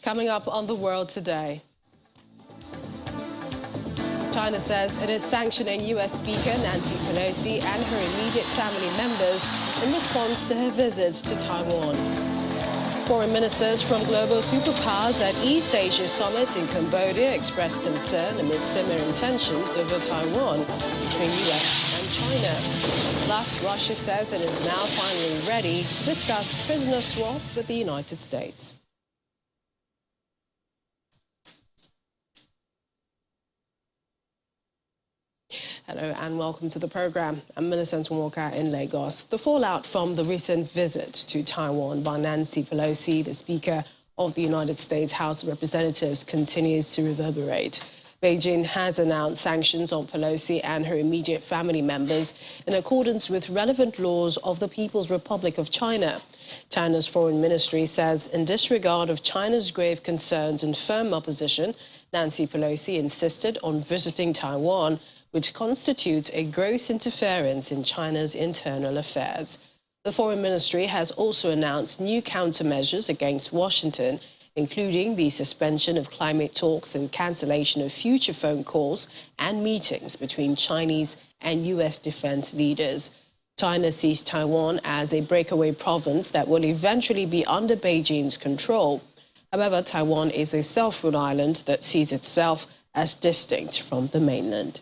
Coming up on The World Today. China says it is sanctioning U.S. Speaker Nancy Pelosi and her immediate family members in response to her visits to Taiwan. Foreign ministers from global superpowers at East Asia Summit in Cambodia expressed concern amid simmering tensions over Taiwan between U.S. and China. Thus, Russia says it is now finally ready to discuss prisoner swap with the United States. Hello and welcome to the program. I'm Millicent Walker in Lagos. The fallout from the recent visit to Taiwan by Nancy Pelosi, the Speaker of the United States House of Representatives, continues to reverberate. Beijing has announced sanctions on Pelosi and her immediate family members in accordance with relevant laws of the People's Republic of China. China's foreign ministry says in disregard of China's grave concerns and firm opposition, Nancy Pelosi insisted on visiting Taiwan, which constitutes a gross interference in China's internal affairs. The Foreign Ministry has also announced new countermeasures against Washington, including the suspension of climate talks and cancellation of future phone calls and meetings between Chinese and U.S. defense leaders. China sees Taiwan as a breakaway province that will eventually be under Beijing's control. However, Taiwan is a self-ruled island that sees itself as distinct from the mainland.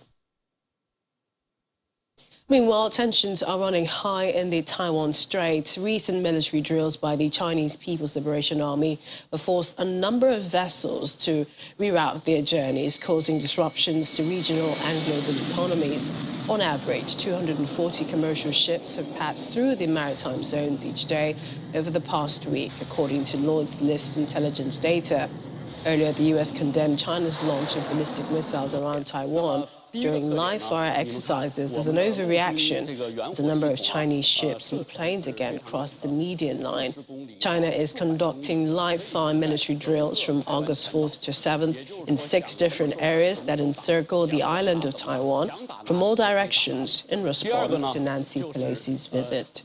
Meanwhile, tensions are running high in the Taiwan Strait. Recent military drills by the Chinese People's Liberation Army have forced a number of vessels to reroute their journeys, causing disruptions to regional and global economies. On average, 240 commercial ships have passed through the maritime zones each day over the past week, according to Lloyd's List intelligence data. Earlier, the U.S. condemned China's launch of ballistic missiles around Taiwan during live-fire exercises as an overreaction, as a number of Chinese ships and planes again crossed the median line. China is conducting live-fire military drills from August 4th to 7th in 6 different areas that encircle the island of Taiwan from all directions in response to Nancy Pelosi's visit.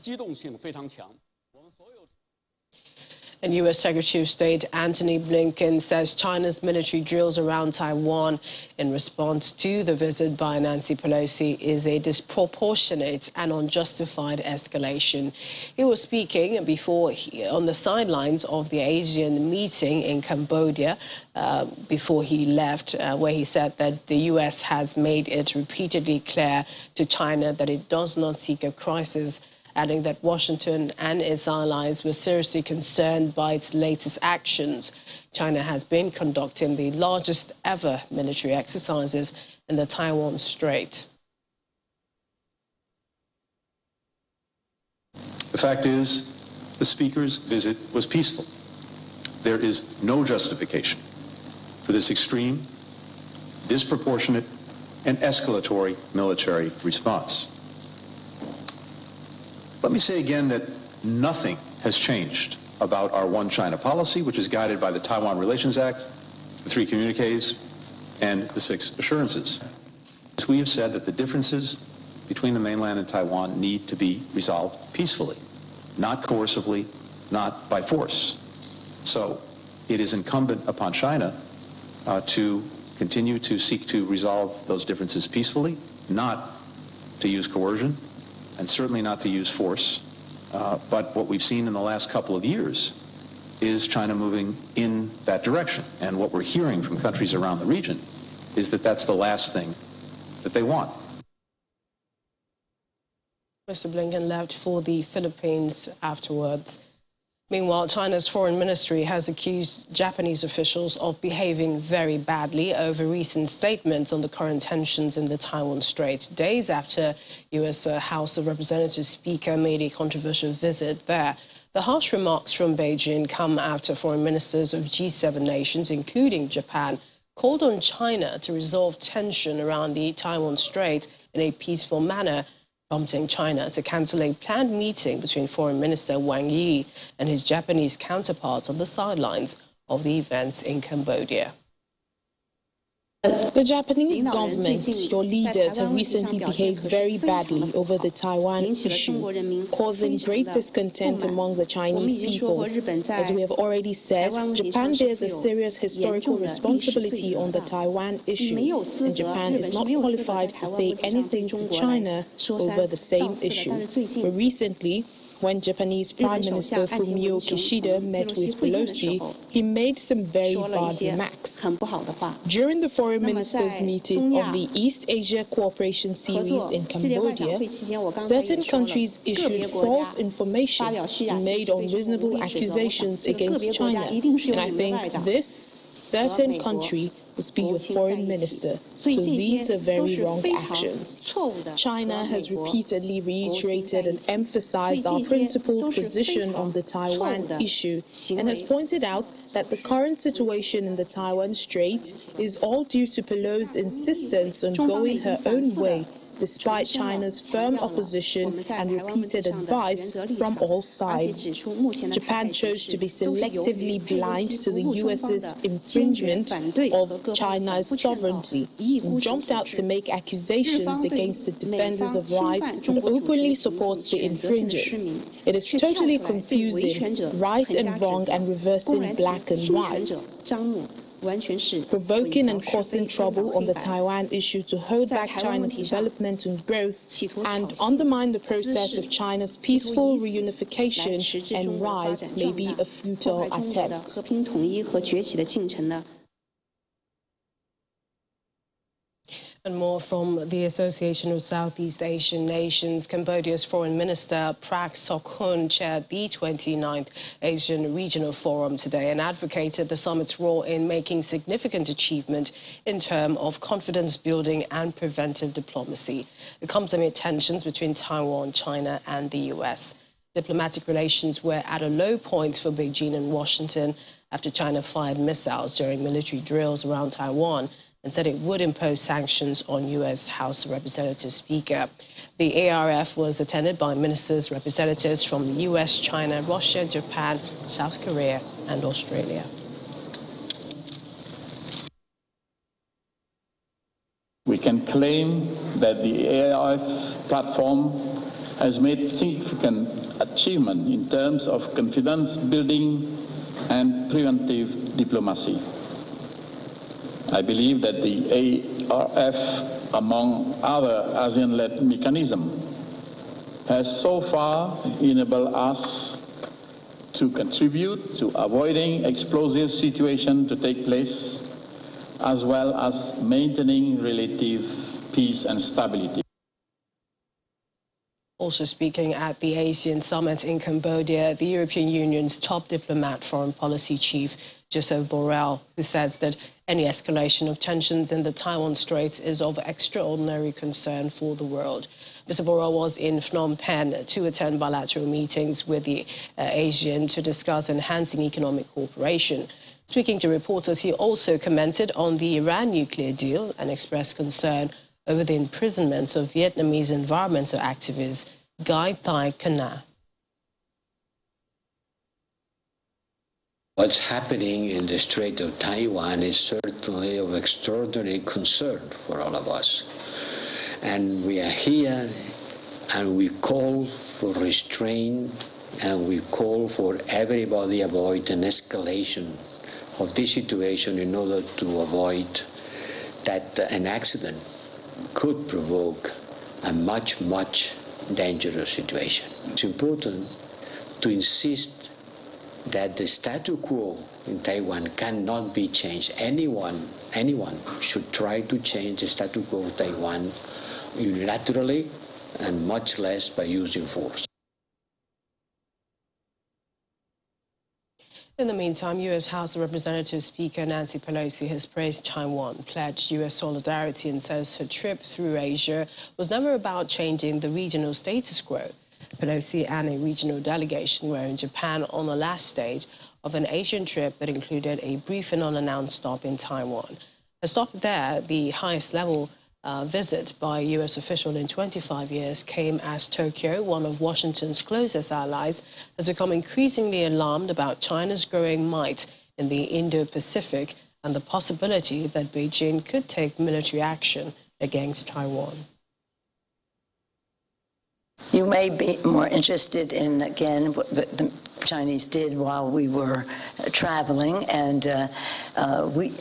And U.S. Secretary of State Antony Blinken says China's military drills around Taiwan in response to the visit by Nancy Pelosi is a disproportionate and unjustified escalation. He was speaking on the sidelines of the Asian meeting in Cambodia before he left, where he said that the U.S. has made it repeatedly clear to China that it does not seek a crisis, adding that Washington and its allies were seriously concerned by its latest actions. China has been conducting the largest ever military exercises in the Taiwan Strait. The fact is, the Speaker's visit was peaceful. There is no justification for this extreme, disproportionate, and escalatory military response. Let me say again that nothing has changed about our One China policy, which is guided by the Taiwan Relations Act, the 3 communiques, and the 6 assurances. We have said that the differences between the mainland and Taiwan need to be resolved peacefully, not coercively, not by force. So it is incumbent upon China to continue to seek to resolve those differences peacefully, not to use coercion, and certainly not to use force. But what we've seen in the last couple of years is China moving in that direction. And what we're hearing from countries around the region is that that's the last thing that they want. Mr. Blinken left for the Philippines afterwards. Meanwhile, China's foreign ministry has accused Japanese officials of behaving very badly over recent statements on the current tensions in the Taiwan Strait, days after U.S. House of Representatives Speaker made a controversial visit there. The harsh remarks from Beijing come after foreign ministers of G7 nations, including Japan, called on China to resolve tension around the Taiwan Strait in a peaceful manner, prompting China to cancel a planned meeting between Foreign Minister Wang Yi and his Japanese counterparts on the sidelines of the events in Cambodia. The Japanese government, your leaders, have recently behaved very badly over the Taiwan issue, causing great discontent among the Chinese people. As we have already said, Japan bears a serious historical responsibility on the Taiwan issue, and Japan is not qualified to say anything to China over the same issue. But recently, when Japanese Prime Minister Fumio Kishida met with Pelosi, he made some very bad remarks. During the foreign ministers' meeting of the East Asia Cooperation Series in Cambodia, certain countries issued false information and made unreasonable accusations against China. And I think this certain country must be your foreign minister. So these are very wrong actions. China has repeatedly reiterated and emphasized our principled position on the Taiwan issue and has pointed out that the current situation in the Taiwan Strait is all due to Pelosi's insistence on going her own way, despite China's firm opposition and repeated advice from all sides. Japan chose to be selectively blind to the US's infringement of China's sovereignty and jumped out to make accusations against the defenders of rights and openly supports the infringers. It is totally confusing right and wrong and reversing black and white, provoking and causing trouble on the Taiwan issue to hold back China's development and growth and undermine the process of China's peaceful reunification and rise may be a futile attempt. And more from the Association of Southeast Asian Nations. Cambodia's Foreign Minister Prak Sokhon chaired the 29th Asian Regional Forum today and advocated the summit's role in making significant achievement in terms of confidence building and preventive diplomacy. It comes amid tensions between Taiwan, China and the U.S. Diplomatic relations were at a low point for Beijing and Washington after China fired missiles during military drills around Taiwan and said it would impose sanctions on U.S. House of Representatives Speaker. The ARF was attended by ministers, representatives from the U.S., China, Russia, Japan, South Korea and Australia. We can claim that the ARF platform has made significant achievement in terms of confidence building and preventive diplomacy. I believe that the ARF, among other ASEAN-led mechanisms, has so far enabled us to contribute to avoiding explosive situations to take place, as well as maintaining relative peace and stability. Also speaking at the ASEAN summit in Cambodia, the European Union's top diplomat, foreign policy chief Joseph Borrell, who says that any escalation of tensions in the Taiwan Strait is of extraordinary concern for the world. Mr. Borrell was in Phnom Penh to attend bilateral meetings with the ASEAN to discuss enhancing economic cooperation. Speaking to reporters, he also commented on the Iran nuclear deal and expressed concern over the imprisonment of Vietnamese environmental activist Guy Thai Cana. What's happening in the Strait of Taiwan is certainly of extraordinary concern for all of us. And we are here and we call for restraint and we call for everybody avoid an escalation of this situation in order to avoid that an accident could provoke a much, much dangerous situation. It's important to insist that the status quo in Taiwan cannot be changed. Anyone should try to change the status quo of Taiwan unilaterally and much less by using force. In the meantime, U.S. House of Representatives Speaker Nancy Pelosi has praised Taiwan, pledged U.S. solidarity and says her trip through Asia was never about changing the regional status quo. Pelosi and a regional delegation were in Japan on the last stage of an Asian trip that included a brief and unannounced stop in Taiwan. A stop there, the highest level visit by a U.S. official in 25 years, came as Tokyo, one of Washington's closest allies, has become increasingly alarmed about China's growing might in the Indo-Pacific and the possibility that Beijing could take military action against Taiwan. You may be more interested in, again, what the Chinese did while we were traveling, and we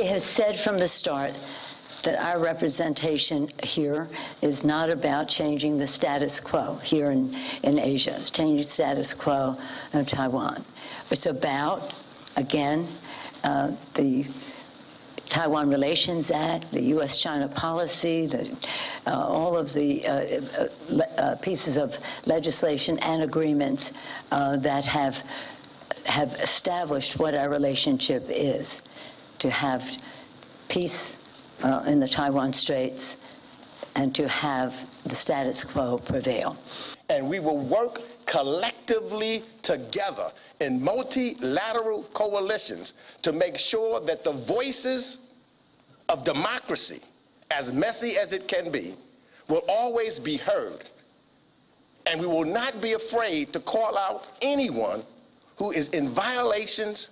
have said from the start that our representation here is not about changing the status quo here in Asia, changing the status quo in Taiwan. It's about, again, the Taiwan Relations Act, the U.S.-China policy, all of the pieces of legislation and agreements that have established what our relationship is, to have peace in the Taiwan Straits and to have the status quo prevail. And we will work collectively together in multilateral coalitions to make sure that the voices of democracy, as messy as it can be, will always be heard. And we will not be afraid to call out anyone who is in violations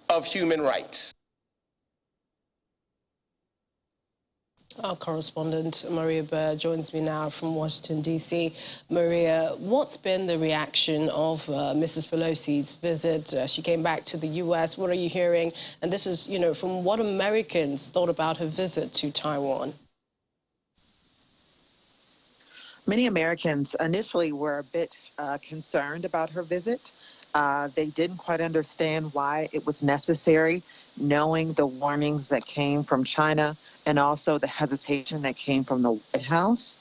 of human rights. Our correspondent, Maria Burr, joins me now from Washington, D.C. Maria, what's been the reaction of Mrs. Pelosi's visit? She came back to the U.S. What are you hearing? And this is, from what Americans thought about her visit to Taiwan. Many Americans initially were a bit concerned about her visit. They didn't quite understand why it was necessary, knowing the warnings that came from China and also the hesitation that came from the White House.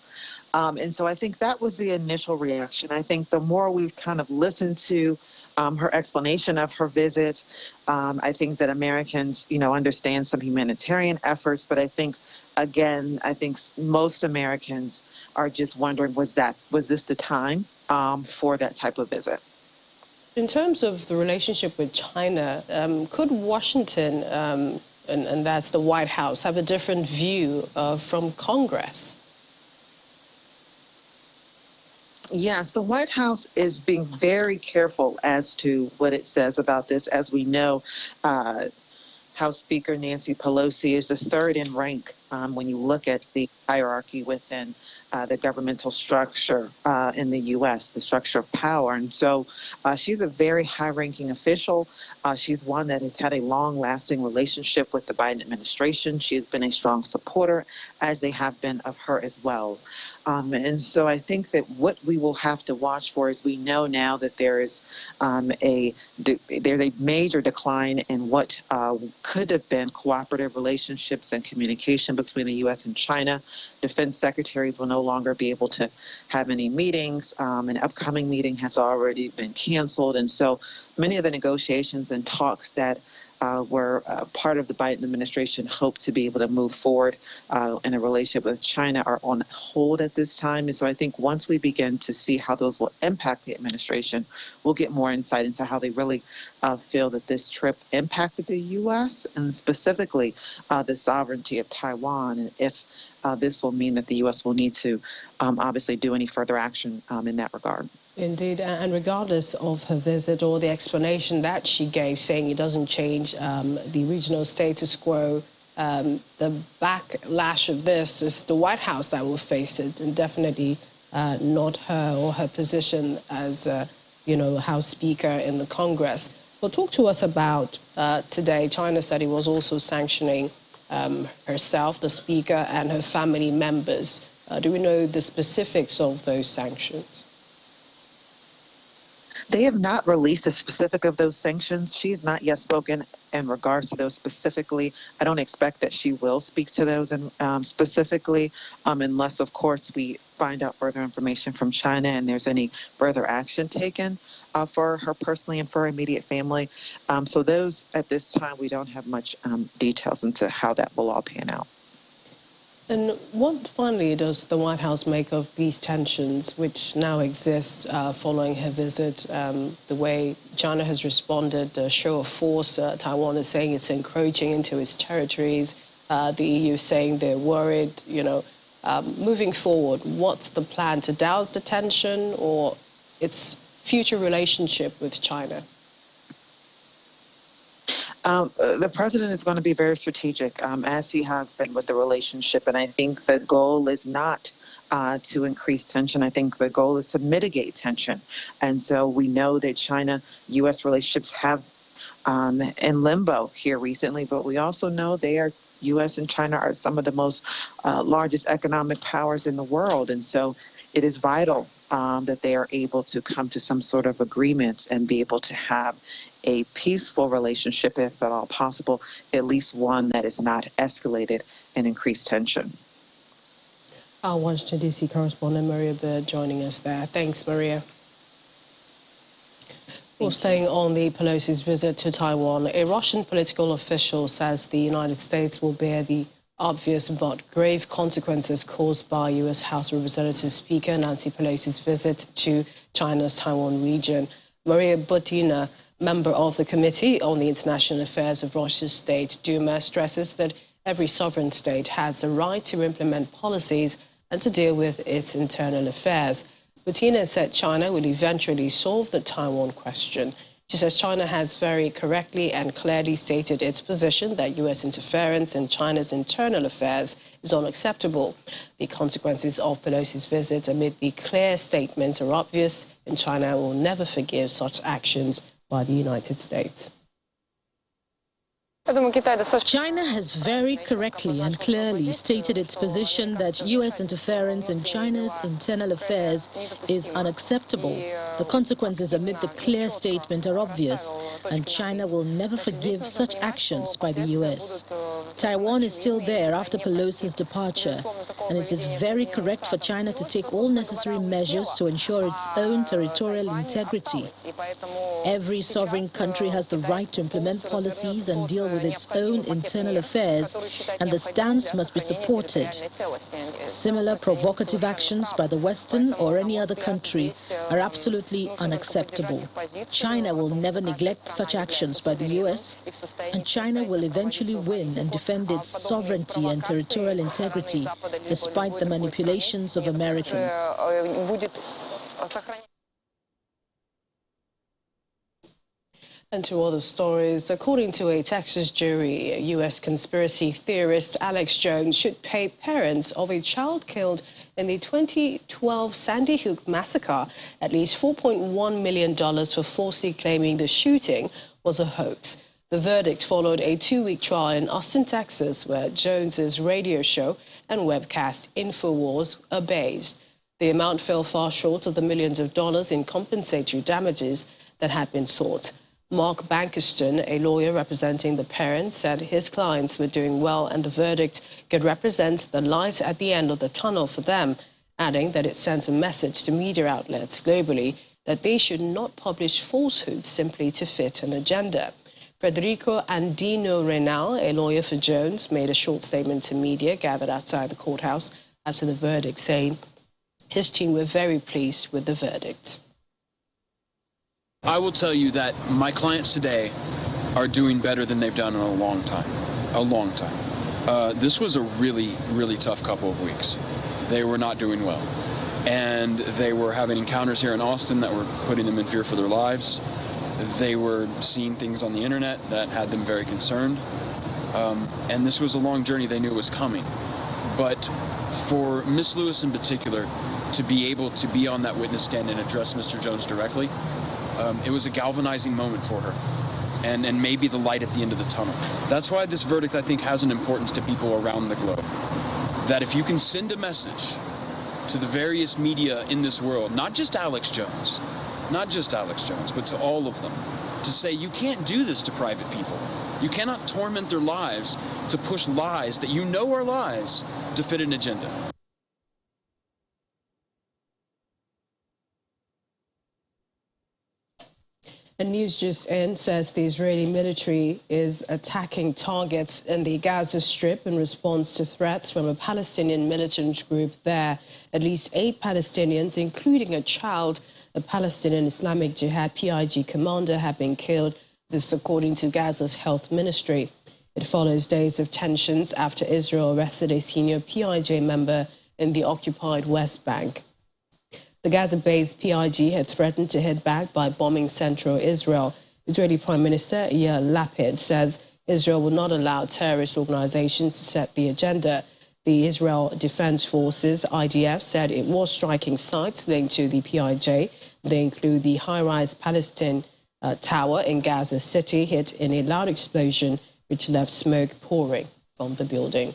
And so I think that was the initial reaction. I think the more we've kind of listened to her explanation of her visit, I think that Americans, understand some humanitarian efforts, but I think, again, most Americans are just wondering, was this the time for that type of visit? In terms of the relationship with China, could Washington, and that's the White House, have a different view from Congress? Yes, the White House is being very careful as to what it says about this. As we know, House Speaker Nancy Pelosi is the third in rank when you look at the hierarchy within the governmental structure in the U.S., the structure of power. And so she's a very high-ranking official. She's one that has had a long-lasting relationship with the Biden administration. She has been a strong supporter, as they have been of her as well. And so I think that what we will have to watch for is, we know now that there's a major decline in what could have been cooperative relationships and communication between the U.S. and China. Defense secretaries will no longer be able to have any meetings. An upcoming meeting has already been canceled. And so many of the negotiations and talks that were part of the Biden administration hope to be able to move forward in a relationship with China are on hold at this time. And so I think once we begin to see how those will impact the administration, we'll get more insight into how they really feel that this trip impacted the U.S. and specifically the sovereignty of Taiwan, and if this will mean that the U.S. will need to obviously do any further action in that regard. Indeed, and regardless of her visit or the explanation that she gave, saying it doesn't change the regional status quo, the backlash of this is the White House that will face it, and definitely not her or her position as, House Speaker in the Congress. Well, talk to us about today. China said it was also sanctioning herself, the Speaker, and her family members. Do we know the specifics of those sanctions? They have not released a specific of those sanctions. She's not yet spoken in regards to those specifically. I don't expect that she will speak to those specifically, unless, of course, we find out further information from China and there's any further action taken for her personally and for her immediate family. So those, at this time, we don't have much details into how that will all pan out. And what, finally, does the White House make of these tensions which now exist following her visit? The way China has responded, the show of force, Taiwan is saying it's encroaching into its territories. The EU saying they're worried. Moving forward, what's the plan to douse the tension or its future relationship with China? The president is going to be very strategic, as he has been with the relationship. And I think the goal is not to increase tension. I think the goal is to mitigate tension. And so we know that China-U.S. relationships have in limbo here recently, but we also know U.S. and China are some of the most largest economic powers in the world. And so it is vital that they are able to come to some sort of agreement and be able to have a peaceful relationship, if at all possible, at least one that is not escalated and increased tension. Our Washington, D.C. correspondent Maria Bird joining us there. Thanks, Maria. Well, staying on the Pelosi's visit to Taiwan, a Russian political official says the United States will bear the obvious but grave consequences caused by U.S. House of Representatives Speaker Nancy Pelosi's visit to China's Taiwan region. Maria Butina, member of the Committee on the International Affairs of Russia's State Duma, stresses that every sovereign state has the right to implement policies and to deal with its internal affairs. Butina said China will eventually solve the Taiwan question. She says China has very correctly and clearly stated its position that U.S. interference in China's internal affairs is unacceptable. The consequences of Pelosi's visit amid the clear statements are obvious, and China will never forgive such actions by the United States. China has very correctly and clearly stated its position that U.S. interference in China's internal affairs is unacceptable. The consequences amid the clear statement are obvious, and China will never forgive such actions by the U.S. Taiwan is still there after Pelosi's departure, and it is very correct for China to take all necessary measures to ensure its own territorial integrity. Every sovereign country has the right to implement policies and deal with its own internal affairs, and the stance must be supported. Similar provocative actions by the Western or any other country are absolutely unacceptable. China will never neglect such actions by the U.S., and China will eventually win and defend its sovereignty and territorial integrity despite the manipulations of Americans. And to other stories, according to a Texas jury, U.S. conspiracy theorist Alex Jones should pay parents of a child killed in the 2012 Sandy Hook massacre at least $4.1 million for falsely claiming the shooting was a hoax. The verdict followed a 2-week trial in Austin, Texas, where Jones's radio show and webcast InfoWars are based. The amount fell far short of the millions of dollars in compensatory damages that had been sought. Mark Bankerston, a lawyer representing the parents, said his clients were doing well and the verdict could represent the light at the end of the tunnel for them, adding that it sent a message to media outlets globally that they should not publish falsehoods simply to fit an agenda. Federico Andino Renal, a lawyer for Jones, made a short statement to media gathered outside the courthouse after the verdict, saying his team were very pleased with the verdict. I will tell you that my clients today are doing better than they've done in a long time. This was a really, really tough couple of weeks. They were not doing well. And they were having encounters here in Austin that were putting them in fear for their lives. They were seeing things on the internet that had them very concerned. And this was a long journey they knew was coming. But for Miss Lewis in particular, to be able to be on that witness stand and address Mr. Jones directly, it was a galvanizing moment for her, and maybe the light at the end of the tunnel. That's why this verdict, I think, has an importance to people around the globe. That if you can send a message to the various media in this world, not just Alex Jones, but to all of them, to say you can't do this to private people. You cannot torment their lives to push lies that you know are lies to fit an agenda. And news just in says the Israeli military is attacking targets in the Gaza Strip in response to threats from a Palestinian militant group there. At least 8 Palestinians, including a child, a Palestinian Islamic Jihad PIG commander, have been killed. This according to Gaza's health ministry. It follows days of tensions after Israel arrested a senior PIG member in the occupied West Bank. The Gaza-based PIG had threatened to hit back by bombing central Israel. Israeli Prime Minister Yair Lapid says Israel will not allow terrorist organizations to set the agenda. The Israel Defense Forces, IDF, said it was striking sites linked to the PIJ. They include the high-rise Palestine tower in Gaza City, hit in a loud explosion which left smoke pouring from the building.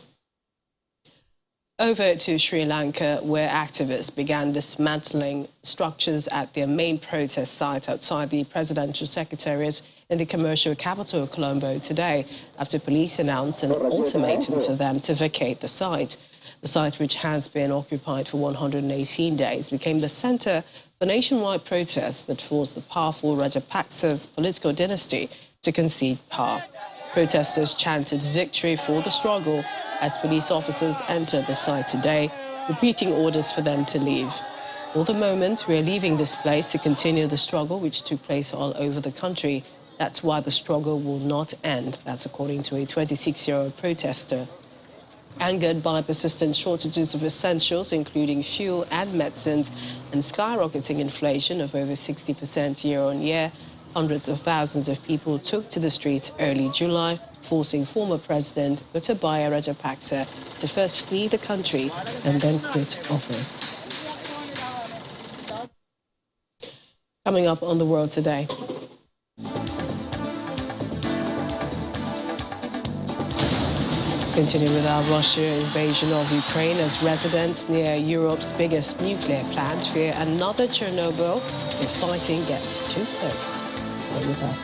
Over to Sri Lanka, where activists began dismantling structures at their main protest site outside the presidential secretariat in the commercial capital of Colombo today, after police announced an ultimatum for them to vacate the site. The site, which has been occupied for 118 days, became the center for nationwide protests that forced the powerful Rajapaksa's political dynasty to concede power. Protesters chanted victory for the struggle as police officers entered the site today, repeating orders for them to leave. For the moment, we are leaving this place to continue the struggle which took place all over the country. That's why the struggle will not end. That's according to a 26-year-old protester. Angered by persistent shortages of essentials, including fuel and medicines, and skyrocketing inflation of over 60% year-on-year, hundreds of thousands of people took to the streets early July, forcing former President Gotabaya Rajapaksa to first flee the country and then quit office. Coming up on The World Today. Continuing with our Russia invasion of Ukraine, as residents near Europe's biggest nuclear plant fear another Chernobyl if fighting gets too close. Stay with us.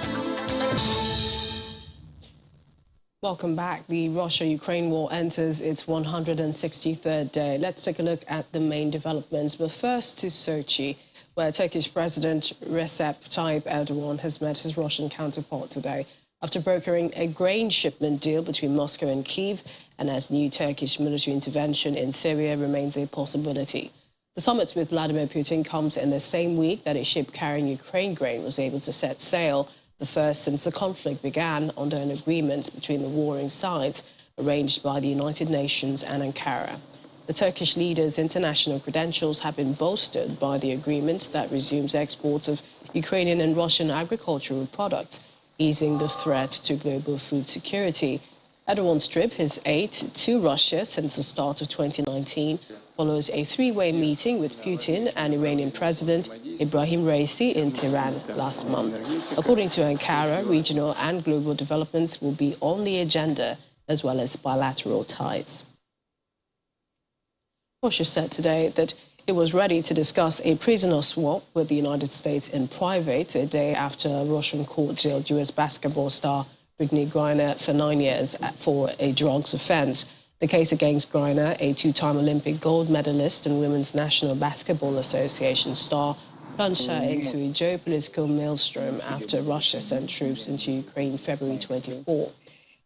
Welcome back. The Russia-Ukraine war enters its 163rd day. Let's take a look at the main developments. But first to Sochi, where Turkish President Recep Tayyip Erdogan has met his Russian counterpart today, after brokering a grain shipment deal between Moscow and Kyiv, and as new Turkish military intervention in Syria remains a possibility. The summit with Vladimir Putin comes in the same week that a ship carrying Ukraine grain was able to set sail, the first since the conflict began, under an agreement between the warring sides arranged by the United Nations and Ankara. The Turkish leader's international credentials have been bolstered by the agreement that resumes exports of Ukrainian and Russian agricultural products, easing the threat to global food security. Erdogan's trip, his eighth to Russia since the start of 2019, follows a three-way meeting with Putin and Iranian President Ibrahim Raisi in Tehran last month. According to Ankara, regional and global developments will be on the agenda, as well as bilateral ties. Russia said today that it was ready to discuss a prisoner swap with the United States in private, a day after a Russian court jailed U.S. basketball star Brittney Griner for 9 years for a drugs offense. The case against Griner, a two-time Olympic gold medalist and Women's National Basketball Association star, plunged her into a geopolitical maelstrom after Russia sent troops into Ukraine in February 24.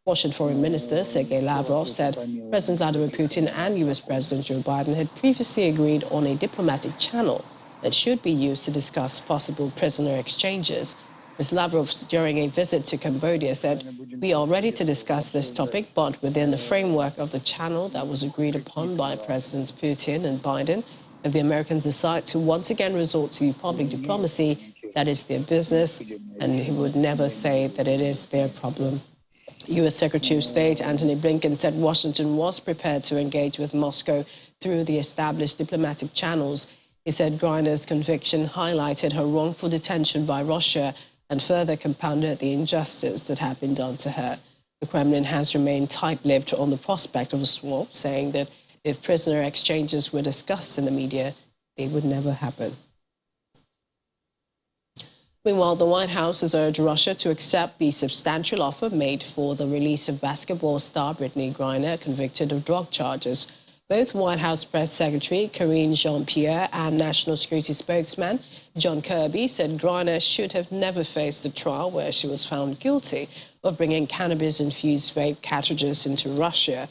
Russian Foreign Minister Sergei Lavrov said President Vladimir Putin and U.S. President Joe Biden had previously agreed on a diplomatic channel that should be used to discuss possible prisoner exchanges. Ms. Lavrov, during a visit to Cambodia, said, "We are ready to discuss this topic, but within the framework of the channel that was agreed upon by Presidents Putin and Biden. If the Americans decide to once again resort to public diplomacy, that is their business, and he would never say that it is their problem." U.S. Secretary of State Antony Blinken said Washington was prepared to engage with Moscow through the established diplomatic channels. He said Griner's conviction highlighted her wrongful detention by Russia and further compounded the injustice that had been done to her. The Kremlin has remained tight-lipped on the prospect of a swap, saying that if prisoner exchanges were discussed in the media, they would never happen. Meanwhile, the White House has urged Russia to accept the substantial offer made for the release of basketball star Brittney Griner, convicted of drug charges. Both White House Press Secretary Karine Jean-Pierre and National Security Spokesman John Kirby said Griner should have never faced the trial where she was found guilty of bringing cannabis-infused vape cartridges into Russia.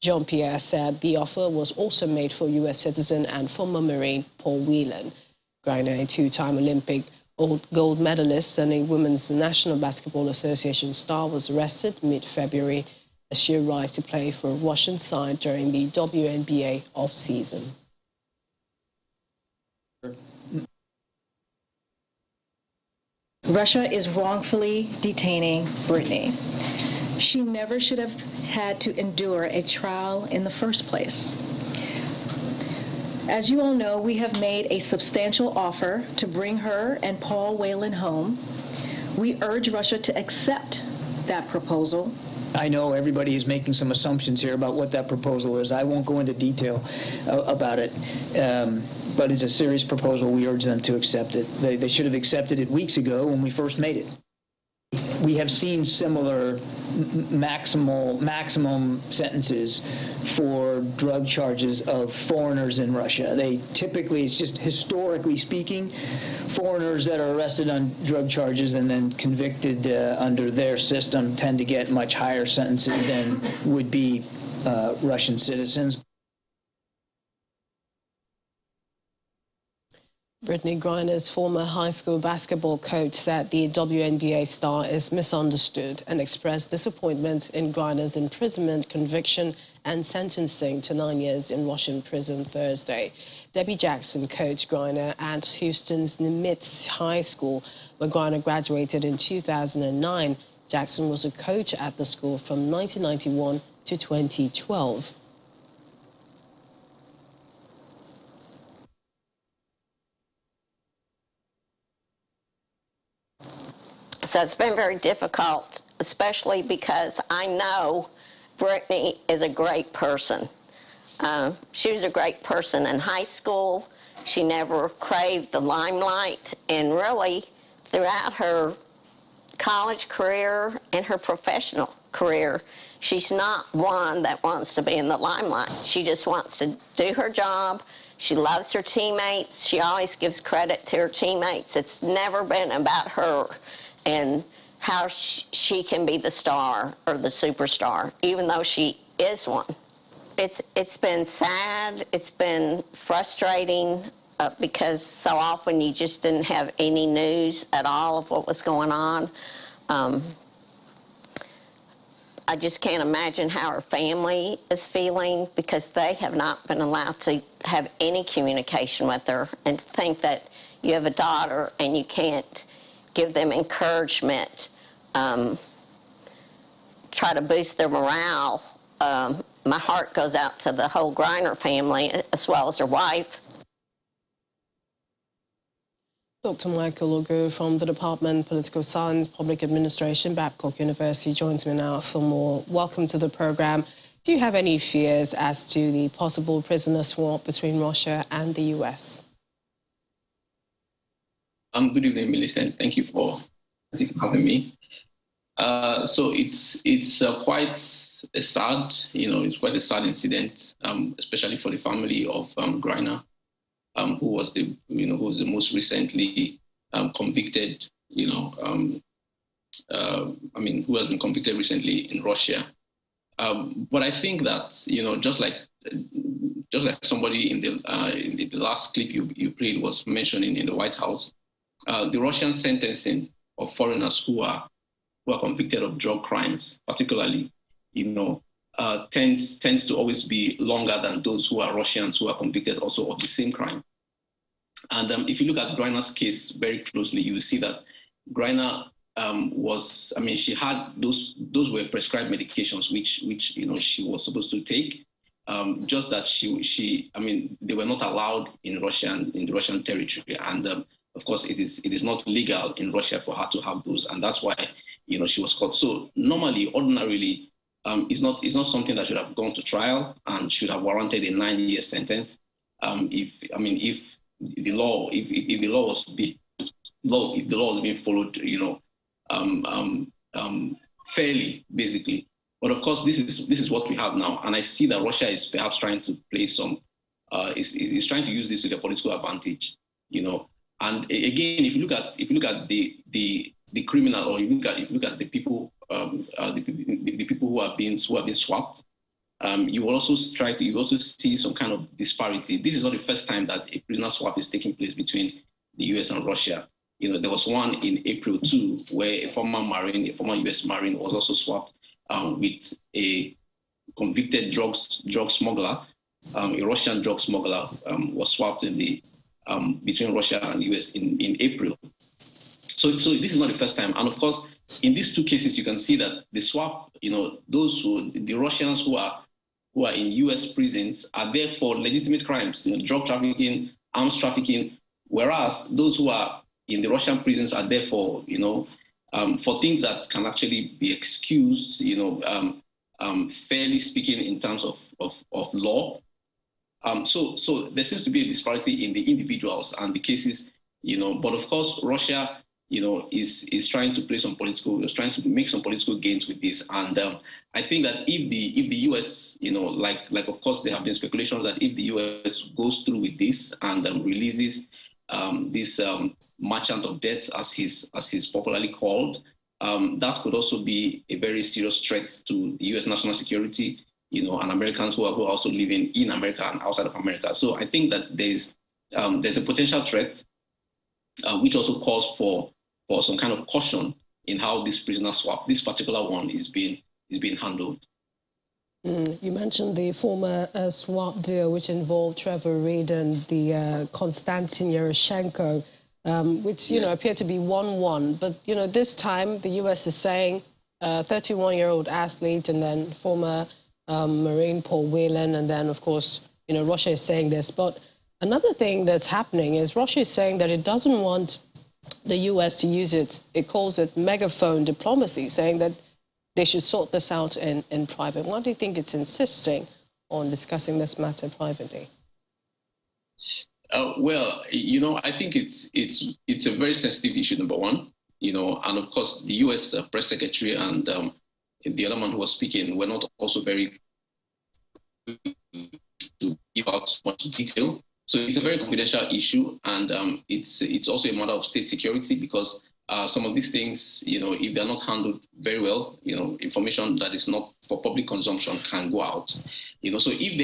Jean-Pierre said the offer was also made for U.S. citizen and former Marine Paul Whelan. Griner, a two-time Olympic gold medalist and a Women's National Basketball Association star, was arrested mid-February as she arrived to play for a Russian side during the WNBA off-season. Russia is wrongfully detaining Brittany. She never should have had to endure a trial in the first place. As you all know, we have made a substantial offer to bring her and Paul Whelan home. We urge Russia to accept that proposal. I know everybody is making some assumptions here about what that proposal is. I won't go into detail about it, but it's a serious proposal. We urge them to accept it. They should have accepted it weeks ago when we first made it. We have seen similar maximum sentences for drug charges of foreigners in Russia. They typically, it's just historically speaking, foreigners that are arrested on drug charges and then convicted under their system tend to get much higher sentences than would be Russian citizens. Brittany Griner's former high school basketball coach said the WNBA star is misunderstood and expressed disappointment in Griner's imprisonment, conviction and sentencing to 9 years in Russian prison Thursday. Debbie Jackson coached Griner at Houston's Nimitz High School, where Griner graduated in 2009. Jackson was a coach at the school from 1991 to 2012. So it's been very difficult, especially because I know Brittany is a great person. She was a great person in high school. She never craved the limelight, and really throughout her college career and her professional career, she's not one that wants to be in the limelight. She just wants to do her job. She loves her teammates. She always gives credit to her teammates. It's never been about her and how she can be the star or the superstar, even though she is one. It's been sad, it's been frustrating, because so often you just didn't have any news at all of what was going on. I just can't imagine how her family is feeling, because they have not been allowed to have any communication with her, and to think that you have a daughter and you can't give them encouragement, try to boost their morale. My heart goes out to the whole Griner family, as well as her wife. Dr. Michael Ogo from the Department of Political Science, Public Administration, Babcock University, joins me now for more. Welcome to the program. Do you have any fears as to the possible prisoner swap between Russia and the U.S.? Good evening, Millicent. Thank you for having me. So it's quite a sad, it's quite a sad incident, especially for the family of Griner, who was the most recently convicted, who has been convicted recently in Russia. But I think that just like somebody in the last clip you played was mentioning in the White House, the Russian sentencing of foreigners who are convicted of drug crimes, particularly, tends to always be longer than those who are Russians who are convicted also of the same crime. And if you look at Griner's case very closely, you will see that Griner she had those were prescribed medications which she was supposed to take. Just that they were not allowed in the Russian territory, and of course it is not legal in Russia for her to have those, and that's why she was caught. So ordinarily, it's not something that should have gone to trial and should have warranted a 9-year sentence. If the law was being followed, fairly, basically. But of course, this is what we have now, and I see that Russia is perhaps trying to play is trying to use this to their political advantage, And again, if you look at the criminal, or if you look at the people, the people who have been swapped, you will also see some kind of disparity. This is not the first time that a prisoner swap is taking place between the U.S. and Russia. There was one in April too, where a former U.S. Marine was also swapped with a convicted drug smuggler. A Russian drug smuggler was swapped between Russia and the U.S. in April. So this is not the first time. And of course, in these two cases, you can see that the swap, the Russians who are in U.S. prisons are there for legitimate crimes, drug trafficking, arms trafficking, whereas those who are in the Russian prisons are there for things that can actually be excused, fairly speaking, in terms of law. So there seems to be a disparity in the individuals and the cases, but of course, Russia, is trying to play some is trying to make some political gains with this. And I think that if the US, like of course there have been speculations that if the US goes through with this and releases this merchant of debt, as he's popularly called, that could also be a very serious threat to the US national security, and Americans who are also living in America and outside of America. So I think that there's a potential threat, which also calls for some kind of caution in how this prisoner swap, this particular one, is being handled. You mentioned the former swap deal, which involved Trevor Reed and the Konstantin Yaroshenko, which appeared to be 1-1. But this time the U.S. is saying 31-year-old athlete and then former Marine Paul Whelan, and then of course Russia is saying this. But another thing that's happening is Russia is saying that it doesn't want the U.S. to use it calls it megaphone diplomacy, saying that they should sort this out in private. Why do you think it's insisting on discussing this matter privately? Well, I think it's a very sensitive issue, number one, and of course the U.S. press secretary and the other man who was speaking were not also very to give out much detail. So it's a very confidential issue, and it's also a matter of state security, because some of these things, if they're not handled very well, information that is not for public consumption can go out. So if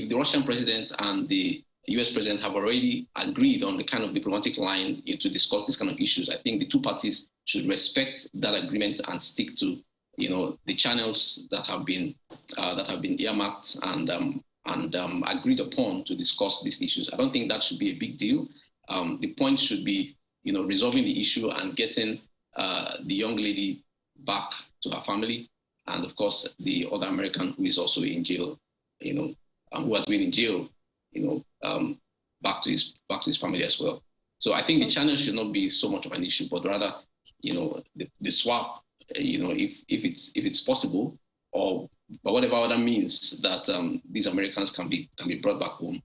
the Russian president and the US president have already agreed on the kind of diplomatic line to discuss these kind of issues, I think the two parties should respect that agreement and stick to, the channels that have been earmarked and agreed upon to discuss these issues. I don't think that should be a big deal. The point should be, resolving the issue and getting the young lady back to her family, and of course the other American who is also in jail, who has been in jail, back to his family as well. So I think the channel should not be so much of an issue, but rather, the swap, if it's possible, or by whatever other means that these Americans can be brought back home.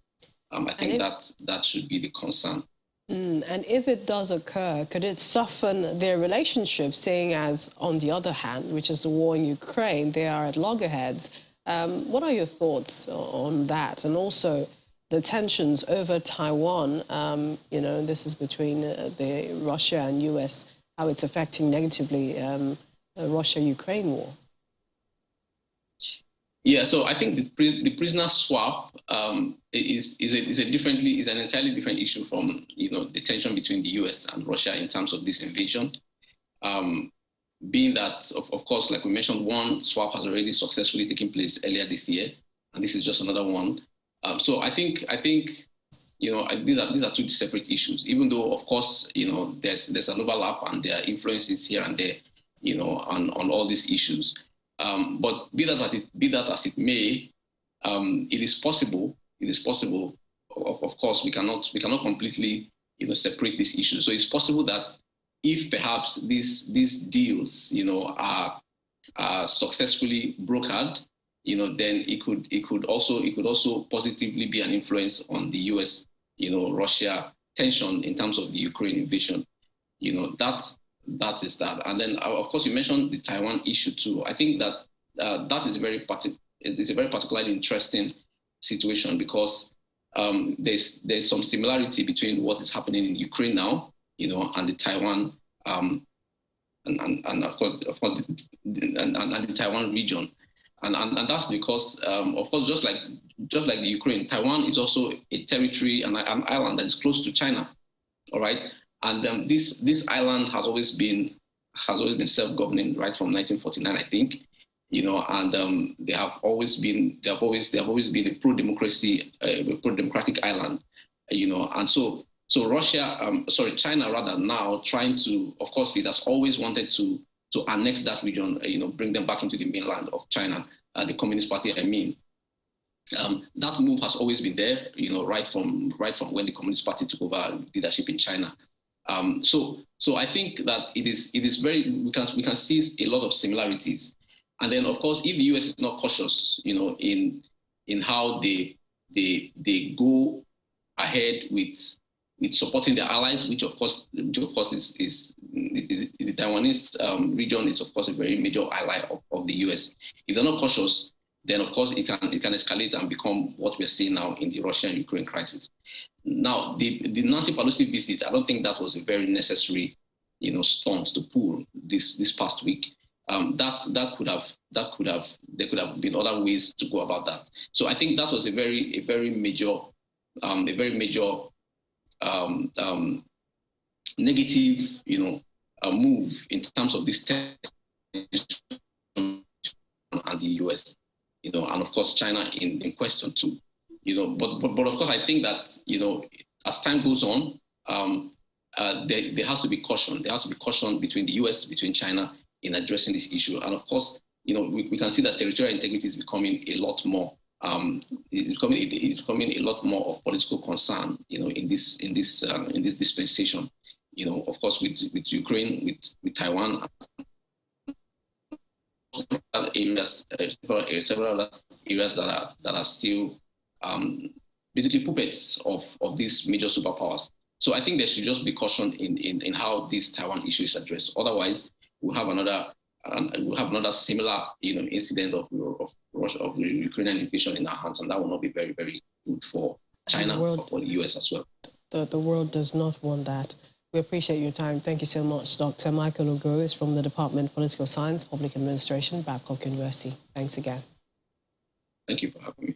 I think that should be the concern. And if it does occur, could it soften their relationship, seeing as, on the other hand, which is the war in Ukraine, they are at loggerheads? What are your thoughts on that? And also the tensions over Taiwan, this is between the Russia and US, how it's affecting negatively the Russia-Ukraine war. Yeah, so I think the prisoner swap is an entirely different issue from the tension between the U.S. and Russia in terms of this invasion. Being that, of course, like we mentioned, one swap has already successfully taken place earlier this year, and this is just another one. So I think these are two separate issues. Even though, of course, there's an overlap and there are influences here and there, on all these issues. But be that as it may, it is possible. Of course, we cannot completely separate these issues. So it's possible that if perhaps these deals are successfully brokered, then it could also positively be an influence on the U.S. Russia tension in terms of the Ukraine invasion. That is that. And then, of course, you mentioned the Taiwan issue too. I think that that is a very particularly interesting situation, because there's some similarity between what is happening in Ukraine now, and the Taiwan and of course the Taiwan region, and that's because of course just like the Ukraine, Taiwan is also a territory and an island that is close to China. All right. And this island has always been self-governing right from 1949, I think, and they have always been a a pro-democratic island, and so So China rather now trying to, of course, it has always wanted to annex that region, bring them back into the mainland of China, the Communist Party, I mean. That move has always been there, right from when the Communist Party took over leadership in China. So I think that it is very, we can see a lot of similarities. And then, of course, if the US is not cautious, in how they go ahead with supporting their allies, which of course is the Taiwanese region is of course a very major ally of the US. If they're not cautious, then of course it can escalate and become what we're seeing now in the Russia-Ukraine crisis. Now, the Nancy Pelosi visit, I don't think that was a very necessary, stunt to pull this past week. There could have been other ways to go about that. So I think that was a very major negative, move in terms of this tension and the US, and of course China in question too, But of course I think that as time goes on, there has to be caution. There has to be caution between the US, between China in addressing this issue, and of course we can see that territorial integrity is becoming a lot more. It's becoming a lot more of political concern, in this dispensation. Of course, with Ukraine, with Taiwan, several other areas that are still basically puppets of these major superpowers. So I think there should just be caution in how this Taiwan issue is addressed. Otherwise, we'll have another similar incident of Ukrainian invasion in our hands, and that will not be very, very good for China or for the US as well. The world does not want that. We appreciate your time. Thank you so much. Dr. Michael Ogo is from the Department of Political Science, Public Administration, Babcock University. Thanks again. Thank you for having me.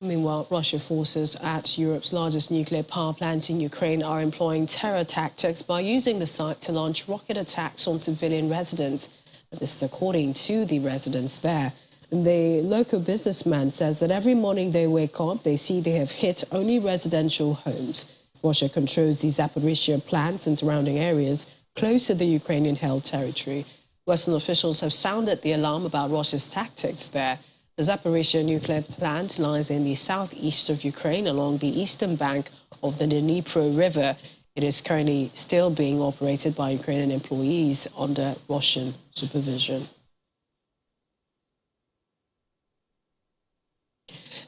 Meanwhile, Russian forces at Europe's largest nuclear power plant in Ukraine are employing terror tactics by using the site to launch rocket attacks on civilian residents. This is according to the residents there. The local businessman says that every morning they wake up, they see they have hit only residential homes. Russia controls the Zaporizhzhia plant and surrounding areas close to the Ukrainian-held territory. Western officials have sounded the alarm about Russia's tactics there. The Zaporizhzhia nuclear plant lies in the southeast of Ukraine along the eastern bank of the Dnipro River. It is currently still being operated by Ukrainian employees under Russian supervision.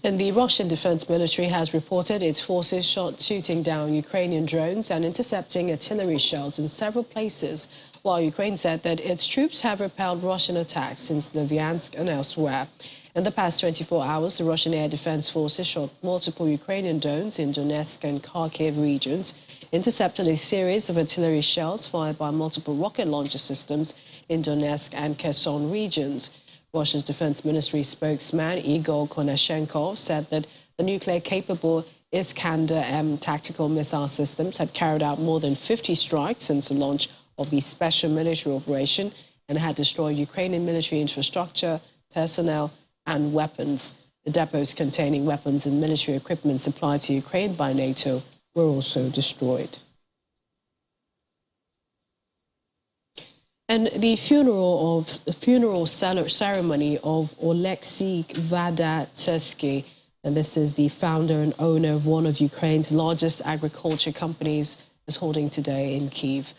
And the Russian Defense Military has reported its forces shooting down Ukrainian drones and intercepting artillery shells in several places, while Ukraine said that its troops have repelled Russian attacks in Slovyansk and elsewhere. In the past 24 hours, the Russian Air Defense Forces shot multiple Ukrainian drones in Donetsk and Kharkiv regions, intercepted a series of artillery shells fired by multiple rocket launcher systems in Donetsk and Kherson regions. Russia's Defense Ministry spokesman Igor Konashenkov said that the nuclear-capable Iskander-M tactical missile systems had carried out more than 50 strikes since the launch of the special military operation and had destroyed Ukrainian military infrastructure, personnel, and weapons. The depots containing weapons and military equipment supplied to Ukraine by NATO were also destroyed. And the funeral ceremony of Oleksiy Vadaturski, and this is the founder and owner of one of Ukraine's largest agriculture companies, is holding today in Kyiv.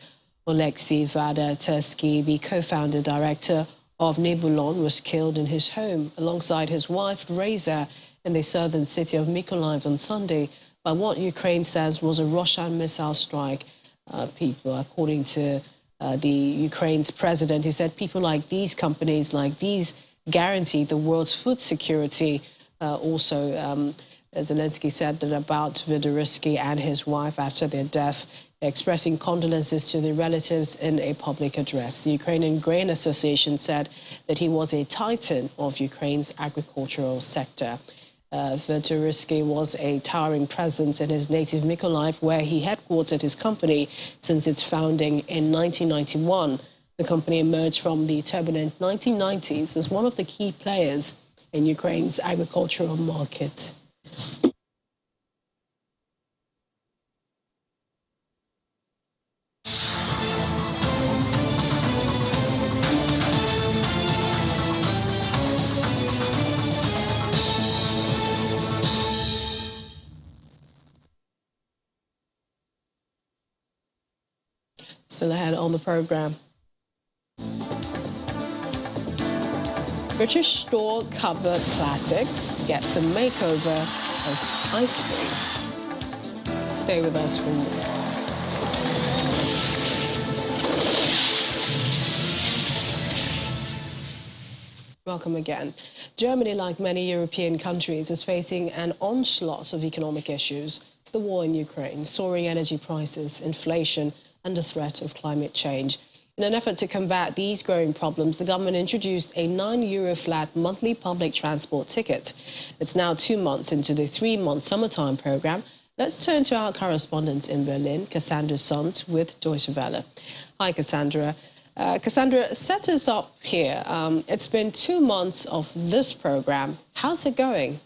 Oleksiy Vadaturski, the co-founder director of Nebulon, was killed in his home alongside his wife Reza in the southern city of Mykolaiv on Sunday by what Ukraine says was a Russian missile strike. According to the Ukraine's president, he said people like these companies, like these, guarantee the world's food security. Zelensky said that about Vadaturski and his wife after their death, expressing condolences to the relatives in a public address. The Ukrainian Grain Association said that he was a titan of Ukraine's agricultural sector. Vadaturski was a towering presence in his native Mykolaiv, where he headquartered his company since its founding in 1991. The company emerged from the turbulent 1990s as one of the key players in Ukraine's agricultural market. Still ahead on the program. British store covered classics gets a makeover as ice cream. Stay with us for more. Welcome again. Germany, like many European countries, is facing an onslaught of economic issues. The war in Ukraine, soaring energy prices, inflation, and the threat of climate change. In an effort to combat these growing problems, the government introduced a €9 flat monthly public transport ticket. It's now 2 months into the 3-month summertime program. Let's turn to our correspondent in Berlin, Cassandra Sunt with Deutsche Welle. Hi, Cassandra. Cassandra, set us up here. It's been 2 months of this program. How's it going?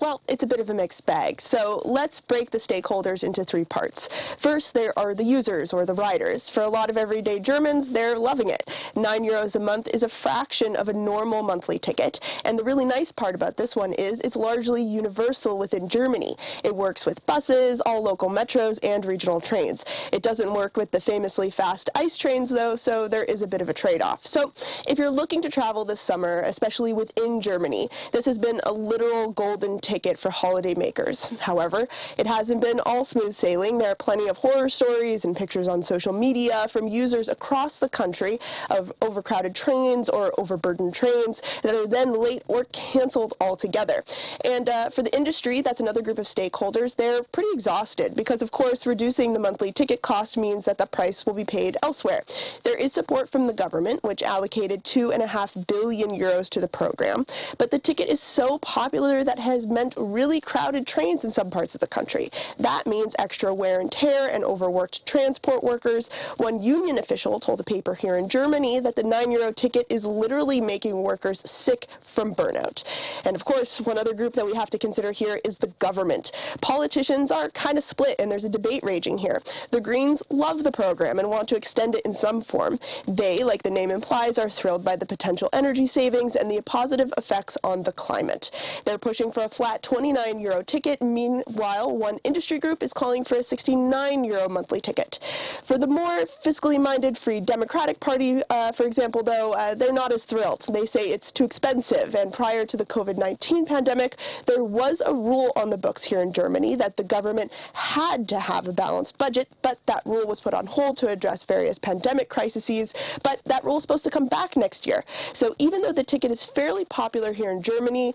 Well, it's a bit of a mixed bag. So let's break the stakeholders into 3 parts. First, there are the users or the riders. For a lot of everyday Germans, they're loving it. €9 a month is a fraction of a normal monthly ticket. And the really nice part about this one is it's largely universal within Germany. It works with buses, all local metros, and regional trains. It doesn't work with the famously fast ICE trains, though, so there is a bit of a trade-off. So if you're looking to travel this summer, especially within Germany, this has been a literal golden ticket for holidaymakers. However, it hasn't been all smooth sailing. There are plenty of horror stories and pictures on social media from users across the country of overcrowded trains or overburdened trains that are then late or canceled altogether. And for the industry, that's another group of stakeholders, they're pretty exhausted because, of course, reducing the monthly ticket cost means that the price will be paid elsewhere. There is support from the government, which allocated €2.5 billion to the program, but the ticket is so popular that has meant really crowded trains in some parts of the country. That means extra wear and tear and overworked transport workers. One union official told a paper here in Germany that the €9 ticket is literally making workers sick from burnout. And of course, one other group that we have to consider here is the government. Politicians are kind of split, and there's a debate raging here. The Greens love the program and want to extend it in some form. They, like the name implies, are thrilled by the potential energy savings and the positive effects on the climate. They're pushing for a flat €29 ticket. Meanwhile, one industry group is calling for a €69 monthly ticket. For the more fiscally minded Free Democratic Party, for example, though, they're not as thrilled. They say it's too expensive, and prior to the COVID-19 pandemic, there was a rule on the books here in Germany that the government had to have a balanced budget, but that rule was put on hold to address various pandemic crises, but that rule is supposed to come back next year. So even though the ticket is fairly popular here in Germany,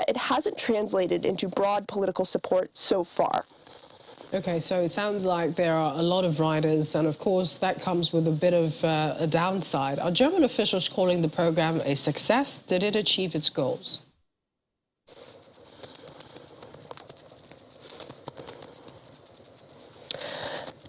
it hasn't translated into broad political support so far. Okay, so it sounds like there are a lot of riders, and of course that comes with a bit of a downside. Are German officials calling the program a success? Did it achieve its goals?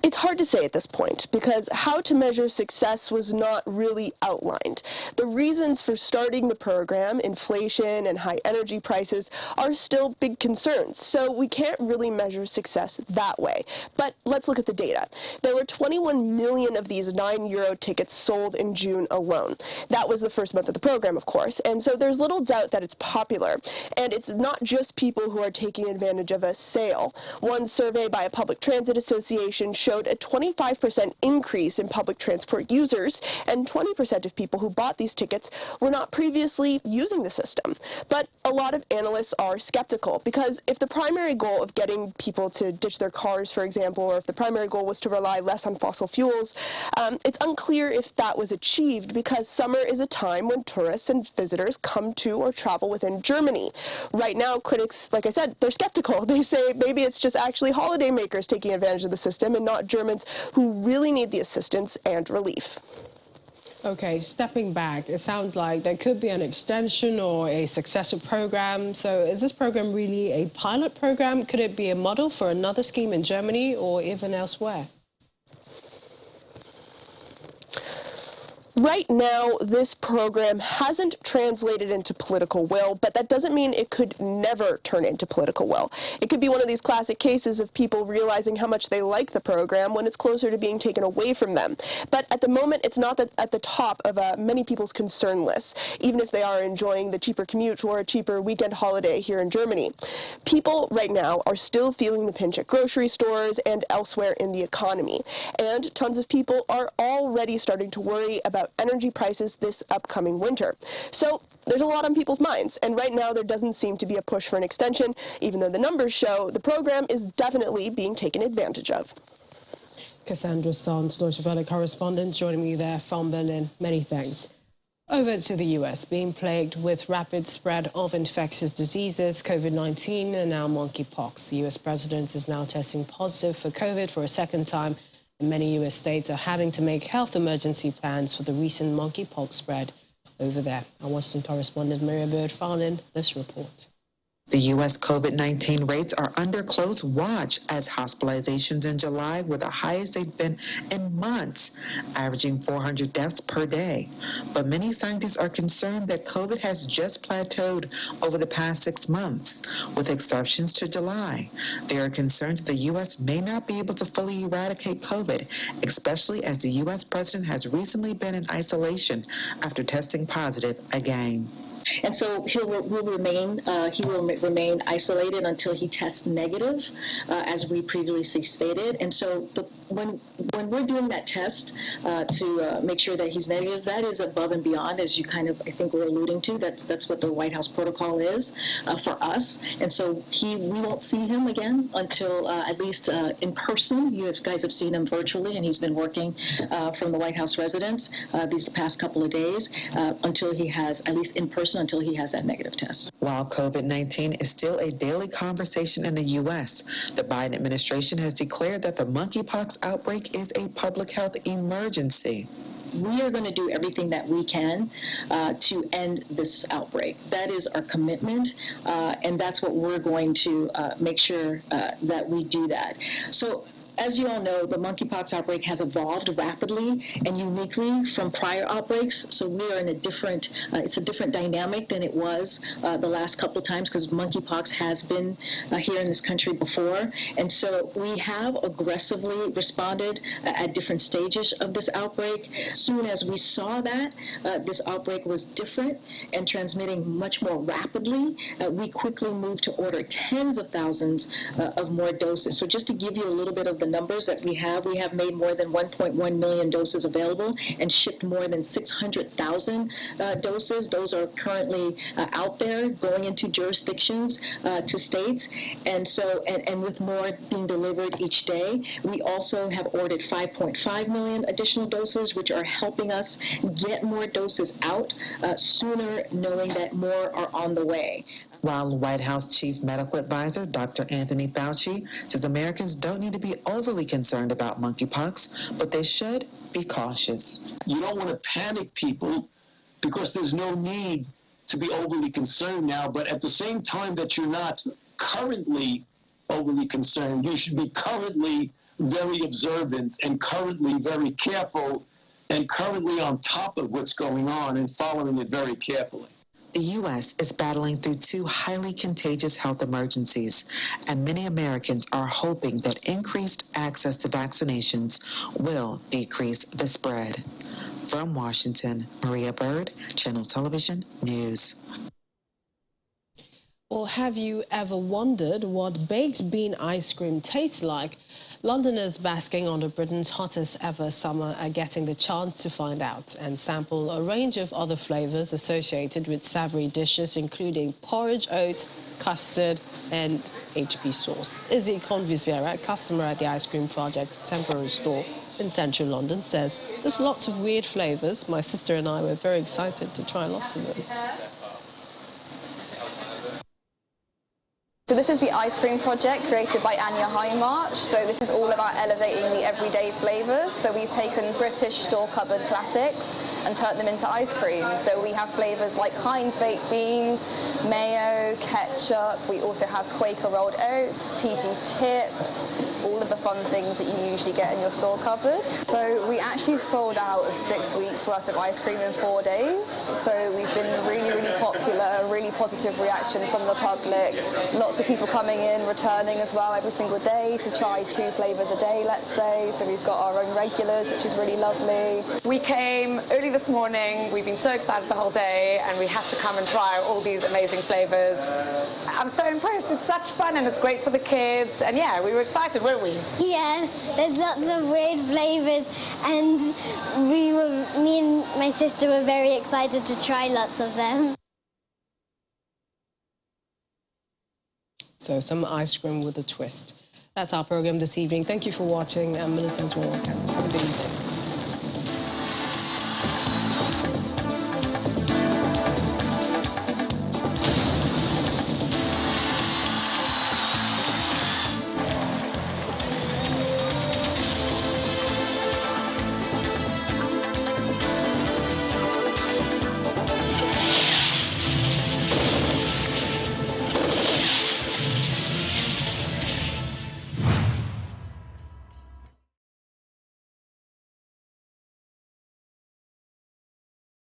It's hard to say at this point because how to measure success was not really outlined. The reasons for starting the program, inflation and high energy prices, are still big concerns, so we can't really measure success that way. But let's look at the data. There were 21 million of these €9 tickets sold in June alone. That was the first month of the program, of course, and so there's little doubt that it's popular. And it's not just people who are taking advantage of a sale. One survey by a public transit association showed a 25% increase in public transport users, and 20% of people who bought these tickets were not previously using the system. But a lot of analysts are skeptical because if the primary goal of getting people to ditch their cars, for example, or if the primary goal was to rely less on fossil fuels, it's unclear if that was achieved because summer is a time when tourists and visitors come to or travel within Germany. Right now, critics, like I said, they're skeptical. They say maybe it's just actually holidaymakers taking advantage of the system and not Germans who really need the assistance and relief. Okay, stepping back, it sounds like there could be an extension or a successor program. So is this program really a pilot program? Could it be a model for another scheme in Germany or even elsewhere? Right now, this program hasn't translated into political will, but that doesn't mean it could never turn into political will. It could be one of these classic cases of people realizing how much they like the program when it's closer to being taken away from them. But at the moment, it's not at the top of many people's concern lists, even if they are enjoying the cheaper commute or a cheaper weekend holiday here in Germany. People right now are still feeling the pinch at grocery stores and elsewhere in the economy, and tons of people are already starting to worry about energy prices this upcoming winter. So there's a lot on people's minds, and right now there doesn't seem to be a push for an extension, even though the numbers show the program is definitely being taken advantage of. Cassandra Sands, Deutsche Welle correspondent, joining me there from Berlin. Many thanks. Over to the U.S., being plagued with rapid spread of infectious diseases, COVID-19 and now monkeypox. The U.S. president is now testing positive for COVID for a second time. Many U.S. states are having to make health emergency plans for the recent monkeypox spread over there. Our Washington correspondent Maria Bird found in this report. The U.S. COVID-19 rates are under close watch as hospitalizations in July were the highest they've been in months, averaging 400 deaths per day. But many scientists are concerned that COVID has just plateaued over the past 6 months, with exceptions to July. They are concerned that the U.S. may not be able to fully eradicate COVID, especially as the U.S. president has recently been in isolation after testing positive again. And so he will remain isolated until he tests negative, as we previously stated. And so when we're doing that test to make sure that he's negative, that is above and beyond, as you kind of, I think, were alluding to. That's what the White House protocol is for us. And so we won't see him again until at least in person. You guys have seen him virtually, and he's been working from the White House residence these past couple of days until he has, at least in person, until he has that negative test. While COVID-19 is still a daily conversation in the U.S., the Biden administration has declared that the monkeypox outbreak is a public health emergency. We are going to do everything that we can to end this outbreak. That is our commitment, and that's what we're going to make sure that we do that. So, as you all know, the monkeypox outbreak has evolved rapidly and uniquely from prior outbreaks. So we are in a different, it's a different dynamic than it was the last couple of times, because monkeypox has been here in this country before. And so we have aggressively responded at different stages of this outbreak. As soon as we saw that this outbreak was different and transmitting much more rapidly, we quickly moved to order tens of thousands of more doses. So just to give you a little bit of the numbers that we have made more than 1.1 million doses available and shipped more than 600,000 doses. Those are currently out there going into jurisdictions to states. And so, and with more being delivered each day, we also have ordered 5.5 million additional doses, which are helping us get more doses out sooner, knowing that more are on the way. While White House Chief Medical Advisor Dr. Anthony Fauci says Americans don't need to be overly concerned about monkeypox, but they should be cautious. You don't want to panic people because there's no need to be overly concerned now, but at the same time that you're not currently overly concerned, you should be currently very observant and currently very careful and currently on top of what's going on and following it very carefully. The U.S. is battling through 2 highly contagious health emergencies, and many Americans are hoping that increased access to vaccinations will decrease the spread. From Washington, Maria Bird, Channel Television News. Or have you ever wondered what baked bean ice cream tastes like? Londoners basking under Britain's hottest ever summer are getting the chance to find out and sample a range of other flavors associated with savory dishes, including porridge oats, custard, and HP sauce. Izzy Convisera, customer at the Ice Cream Project temporary store in central London, says there's lots of weird flavors. My sister and I were very excited to try lots of them. So this is the ice cream project created by Anya Highmarch. So this is all about elevating the everyday flavours. So we've taken British store cupboard classics and turned them into ice cream. So we have flavours like Heinz baked beans, mayo, ketchup. We also have Quaker rolled oats, PG tips, all of the fun things that you usually get in your store cupboard. So we actually sold out of 6 weeks worth of ice cream in 4 days. So we've been really, really popular, really positive reaction from the public. Lots of people coming in, returning as well every single day to try 2 flavours a day, let's say. So we've got our own regulars, which is really lovely. We came early this morning. We've been so excited the whole day, and we had to come and try all these amazing flavours. I'm so impressed. It's such fun, and it's great for the kids. And yeah, we were excited, weren't we? Yeah, there's lots of weird flavours, and me and my sister were very excited to try lots of them. So some ice cream with a twist. That's our program this evening. Thank you for watching. I'm Millicent Walker. Have a good evening.